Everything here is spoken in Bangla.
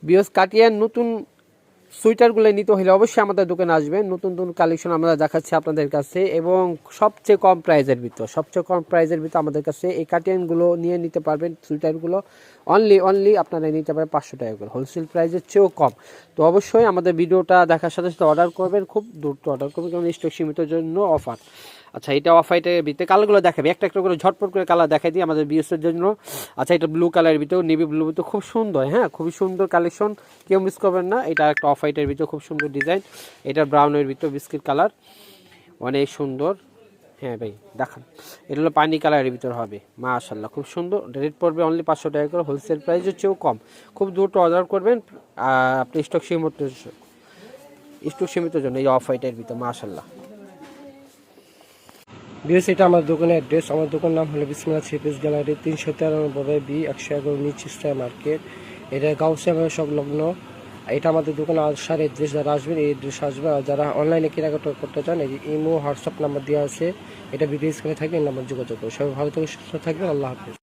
বিয়স কাটিয়ার নতুন সুইটারগুলো নিতে হলে অবশ্যই আমাদের দোকানে আসবেন। নতুন নতুন কালেকশন আমরা দেখাচ্ছি আপনাদের কাছে, এবং সবচেয়ে কম প্রাইজের ভিতর আমাদের কাছে এই কাটিয়ানগুলো নিয়ে নিতে পারবেন। সুইটারগুলো অনলি আপনারা নিতে পারেন 500 টাকা করে, হোলসেল প্রাইসের চেয়েও কম। তো অবশ্যই আমাদের ভিডিওটা দেখার সাথে সাথে অর্ডার করবেন, খুব দ্রুত অর্ডার করবেন, কারণ স্টক সীমিত জন্য অফার। আচ্ছা, এটা অফ হোয়াইটের ভিতরে কালারগুলো দেখাবে, একটা একটা করে ঝটপট করে কালার দেখাই দিই আমাদের বিএসের জন্য। আচ্ছা, এটা ব্লু কালারের ভিতরে, নেভি ব্লু ভিতরে খুব সুন্দর, হ্যাঁ খুবই সুন্দর কালেকশন, কেউ মিস করবেন না। এটা একটা অফ হোয়াইটের ভিতরে খুব সুন্দর ডিজাইন, এটা ব্রাউনের ভিতরে বিস্কিট কালার, অনেক সুন্দর। হ্যাঁ ভাই দেখান, এটা হলো পানি কালারের ভিতর হবে, মাশাআল্লাহ খুব সুন্দর। রেট পড়বে অনলি 500 টাকা করে, হোলসেল প্রাইসের চেয়েও কম। খুব দ্রুত অর্ডার করবেন, আপনি স্টক সীমিত জন্য এই অফ হোয়াইটের ভিতর, মাশাআল্লাহ। বিএস এটা আমার দোকানের অ্যাড্রেস। আমার দোকান নাম হলো বিসমিল্লাহ থ্রি পিস গ্যালারি, 393 বি 111 নিচ স্টার মার্কেট, এটা গাউসিয়া সংলগ্ন। এটা আমাদের দোকানে আসার অ্যাড্রেস, যারা আসবেন এই অ্যাড্রেস আসবেন। আর যারা অনলাইনে কেনাকাটা করতে চান, এই ইমো হোয়াটসঅ্যাপ নাম্বার দেওয়া আছে, এটা ভিডিও স্ক্রিনে থাকবে, এই নাম্বার যোগাযোগ করুন। সবাই ভালো থেকে সুস্থ থাকবেন, আল্লাহ হাফেজ।